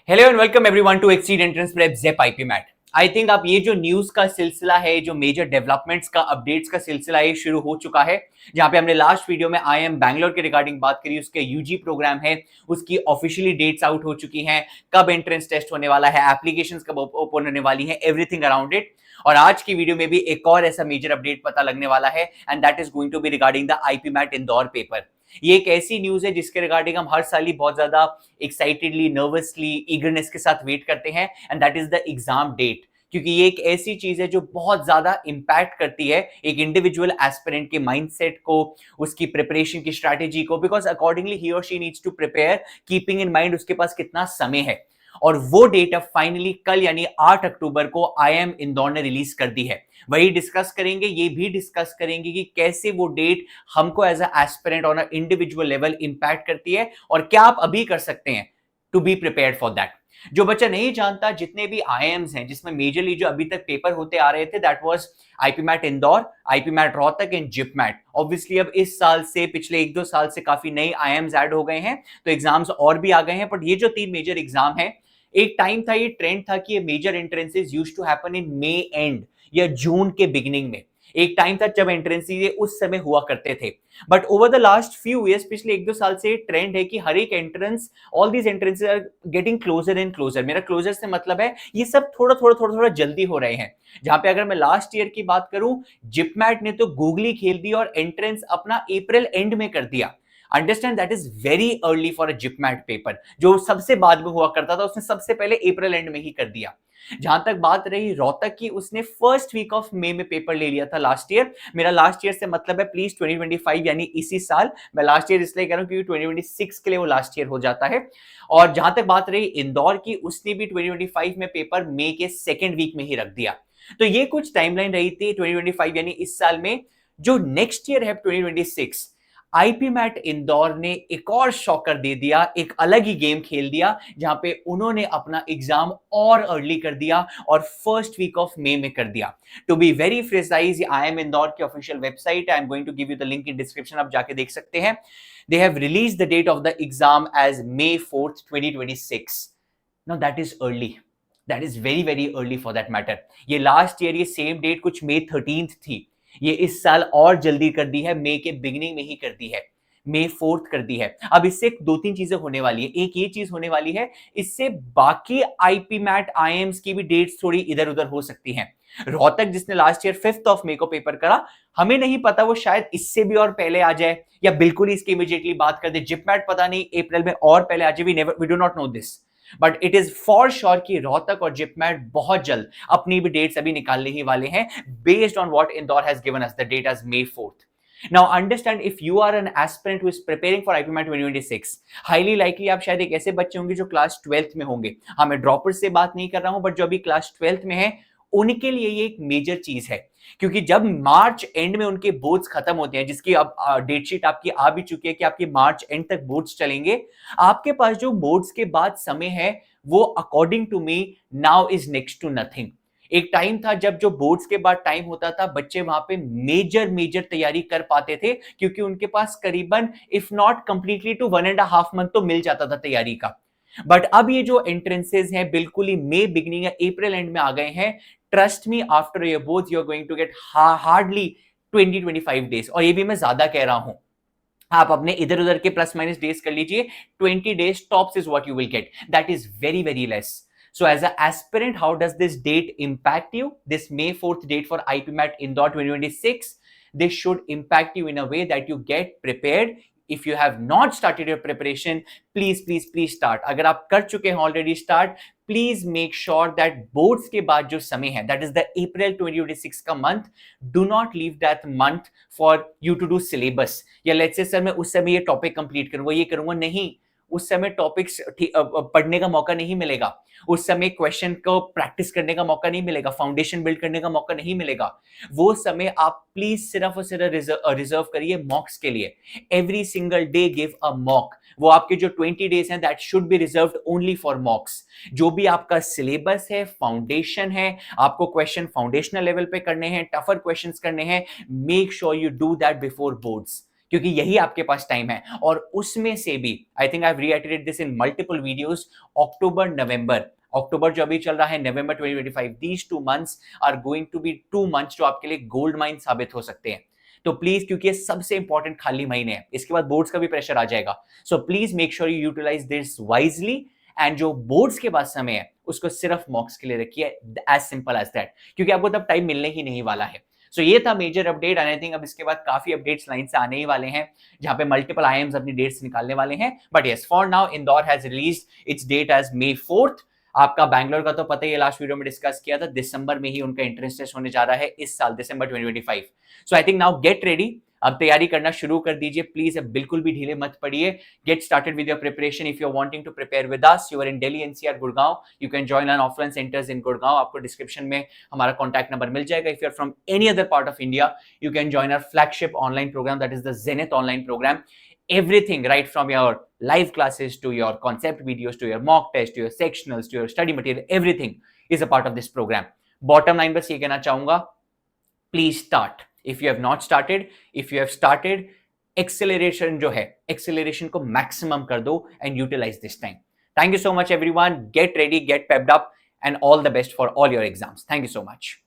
Hello and welcome everyone to exceed entrance prep zep IPMAT. I think आप ये जो news का सिलसिला है, जो मेजर डेवलपमेंट्स का अपडेट्स का सिलसिला है, शुरू हो चुका है। जहां पे हमने लास्ट वीडियो में आईएम बैंगलोर के रिगार्डिंग बात करी, उसके यूजी प्रोग्राम है, उसकी ऑफिशियली डेट्स आउट हो चुकी हैं, कब एंट्रेंस टेस्ट होने वाला है, एप्लीकेशंस कब ओपन होने वाली है, एवरीथिंग अराउंड इट। और आज की वीडियो में भी एक और ऐसा मेजर अपडेट पता लगने वाला है, and that is going to be regarding the IPMAT Indore paper. ये एक ऐसी न्यूज है जिसके रिगार्डिंग हम हर साल ही बहुत ज्यादा एक्साइटेडली, नर्वसली, ईगरनेस के साथ वेट करते हैं, and that is the exam date. क्योंकि ये एक ऐसी चीज है जो बहुत ज्यादा इंपैक्ट करती है एक इंडिविजुअल एस्पिरेंट के माइंडसेट को, उसकी प्रिपरेशन की स्ट्रैटेजी को, बिकॉज अकॉर्डिंगली ही और she needs to prepare, keeping in mind उसके पास कितना समय है। और वो डेट अब फाइनली कल यानी 8 अक्टूबर को आईएम इंदौर ने रिलीज कर दी है। वही डिस्कस करेंगे, ये भी डिस्कस करेंगे कि कैसे वो डेट हमको as a aspirant on a individual level impact करती है और क्या आप अभी कर सकते हैं to be prepared for that. जो बच्चा नहीं जानता, जितने भी आईएम्स हैं जिसमें मेजरली जो अभी तक पेपर होते आ रहे थे, that was IPMAT Indore, IPMAT Rohtak and JIPMAT. Obviously अब इस साल से, पिछले 1-2 साल से काफी नए आईएम्स ऐड हो गए हैं, तो एग्जाम्स और भी आ गए हैं। बट ये जो 3 मेजर एग्जाम है, एक टाइम था, ये ट्रेंड था कि ये major entrances used to happen in May and या जून के बिगिनिंग में। एक टाइम था जब एंट्रेंसेस ये उस समय हुआ करते थे। But over the last few years, पिछले 1-2 साल से ट्रेंड है कि हर एक entrance, all these entrances are getting closer and closer. मेरा क्लोजर से मतलब है ये सब थोड़ा थोड़ा जल्दी हो रहे हैं। जहां पे अगर मैं लास्ट ईयर की बात करूं, जिपमैट ने तो गूगली खेल दी और एंट्रेंस अपना अप्रैल एंड में कर दिया। Understand, that is very early for a JIPMAT paper. जो सबसे बाद में हुआ करता था उसने सबसे पहले अप्रैल एंड में ही कर दिया। जहां तक बात रही रोहतक की, उसने फर्स्ट वीक ऑफ मई में पेपर ले लिया था लास्ट ईयर। मेरा लास्ट ईयर से मतलब है प्लीज 2025 यानी इसी साल। मैं लास्ट ईयर इसलिए कह रहा हूं क्योंकि 2026 के लिए वो लास्ट ईयर हो जाता है। और जहां तक बात रही इंदौर की, उसने भी 2025 में पेपर मई के सेकेंड वीक में ही रख दिया। तो ये कुछ टाइमलाइन रही थी 2025 यानी इस साल में। जो नेक्स्ट ईयर है 2026, आईपी मैट इंदौर ने एक और शॉकर दे दिया, एक अलग ही गेम खेल दिया, जहां पे उन्होंने अपना एग्जाम और अर्ली कर दिया और फर्स्ट वीक ऑफ मई में कर दिया। To be very precise, I am Indore की official website, I am going to give you the link in description, आप जाके देख सकते हैं। They have release the date of the exam as May 4th 2026। Now that is early, that is very very early for that matter. ये last year ये same date कुछ May 13th थी, ये इस साल और जल्दी कर दी है, मई के बिगिनिंग में ही कर दी है, May 4th कर दी है। अब इससे 2-3 चीजें होने वाली है। एक ये चीज होने वाली है, इससे बाकी आईपी मैट आईएम्स की भी डेट्स थोड़ी इधर उधर हो सकती हैं। रोहतक जिसने last year 5th of May को पेपर करा, हमें नहीं पता वो शायद इससे भी और पहले आ जाए या बिल्कुल ही इसकी इमीडिएटली बात कर दे। जिपमैट पता नहीं अप्रैल में और पहले आ जाए, we do not know this. But it is for sure कि रोहतक और जिपमैट बहुत जल्द अपनी भी डेट्स अभी निकालने ही वाले हैं, based on what Indore has given us the date as May 4th. Now understand, if you are an aspirant who is preparing for IPMAT 2026, highly likely आप शायद एक ऐसे बच्चे होंगे जो क्लास 12th में होंगे। हाँ, मैं ड्रॉपर्स से बात नहीं कर रहा हूं, बट जो अभी क्लास 12th में है उनके लिए ये एक मेजर चीज है। क्योंकि जब मार्च एंड में उनके बोर्ड्स खत्म होते हैं, जिसकी अब डेट शीट आपकी आ भी चुकी है कि आपके मार्च एंड तक बोर्ड्स चलेंगे, आपके पास जो बोर्ड्स के बाद समय है वो according to me now is next to nothing. एक टाइम था जब जो बोर्ड्स के बाद टाइम होता था, बच्चे वहां पे मेजर मेजर तैयारी कर पाते थे, क्योंकि उनके पास करीबन if not completely to 1.5 month तो मिल जाता था तैयारी का। बट अब ये जो एंट्रेंसेज हैं बिल्कुल ही मई बिगनिंग या अप्रैल एंड में आ गए हैं। Trust me, after your both you are going to get hardly 20-25 days, और ये भी मैं ज्यादा कह रहा हूं। आप अपने इधर उधर के प्लस माइनस डेज कर लीजिए, 20 days tops is what you will get. That is very very less. So as an aspirant, how does this date impact you? This May 4th date for IPMAT Indore 2026, this should impact you in a way that you get prepared. If you have not started your preparation, please start. अगर आप कर चुके हैं already start, please make sure that boards के बाद जो समय है, that is the April 2026 का month, do not leave that month for you to do syllabus. या let's say सर मैं उस समय ये टॉपिक कंप्लीट करूंगा, ये करूंगा, नहीं। उस समय टॉपिक्स पढ़ने का मौका नहीं मिलेगा, उस समय क्वेश्चन को प्रैक्टिस करने का मौका नहीं मिलेगा, फाउंडेशन बिल्ड करने का मौका नहीं मिलेगा। वो समय आप प्लीज सिर्फ और सिर्फ रिजर्व करिए मॉक्स के लिए। Every single day give a mock. वो आपके जो 20 डेज हैं, that should be reserved only for मॉक्स। जो भी आपका सिलेबस है, फाउंडेशन है, आपको क्वेश्चन फाउंडेशनल लेवल पे करने हैं, टफर क्वेश्चंस करने हैं, make sure you do that before boards. क्योंकि यही आपके पास टाइम है। और उसमें से भी I think I have reiterated this in multiple videos, October November, अक्टूबर जो अभी चल रहा है, नवंबर 2025, these 2 months are going to be 2 months जो आपके लिए गोल्ड माइन साबित हो सकते हैं। तो प्लीज, क्योंकि ये सबसे इंपॉर्टेंट खाली महीने हैं, इसके बाद बोर्ड्स का भी प्रेशर आ जाएगा, so please make sure you utilise this wisely. And जो बोर्ड्स के बाद समय है उसको सिर्फ मॉक्स के लिए रखिए, एज सिंपल एज दैट, क्योंकि आपको तब टाइम मिलने ही नहीं वाला है। सो ये था major update, and I think अब इसके बाद काफी अपडेट्स लाइन से आने ही वाले हैं, जहां पे मल्टीपल आईएम्स अपनी डेट्स निकालने वाले हैं। But yes, for now Indore has released its date as May 4th। आपका बैंगलोर का तो पता ही है, लास्ट वीडियो में डिस्कस किया था, दिसंबर में ही उनका एंट्रेंस टेस्ट होने जा रहा है इस साल, दिसंबर 2025। So I think now get ready, अब तैयारी करना शुरू कर दीजिए प्लीज, अब बिल्कुल भी ढीले मत पड़िए। Get started with your preparation. If you are wanting to prepare with us, you are in Delhi NCR Gurgaon, you can join on offline centres in Gurgaon, आपको डिस्क्रिप्शन में हमारा कॉन्टैक्ट नंबर मिल जाएगा। If you are from any other part of India, you can join our flagship online programme, that is the Zenith online programme. Everything, right from your live classes to your concept videos to your mock test to your sectionals to your study material, everything is a part of this program. Bottom line बस ये कहना चाहूंगा, please start. If you have not started, if you have started, acceleration जो है, acceleration को maximum कर दो and utilize this time. Thank you so much everyone. Get ready, get pepped up, and all the best for all your exams. Thank you so much.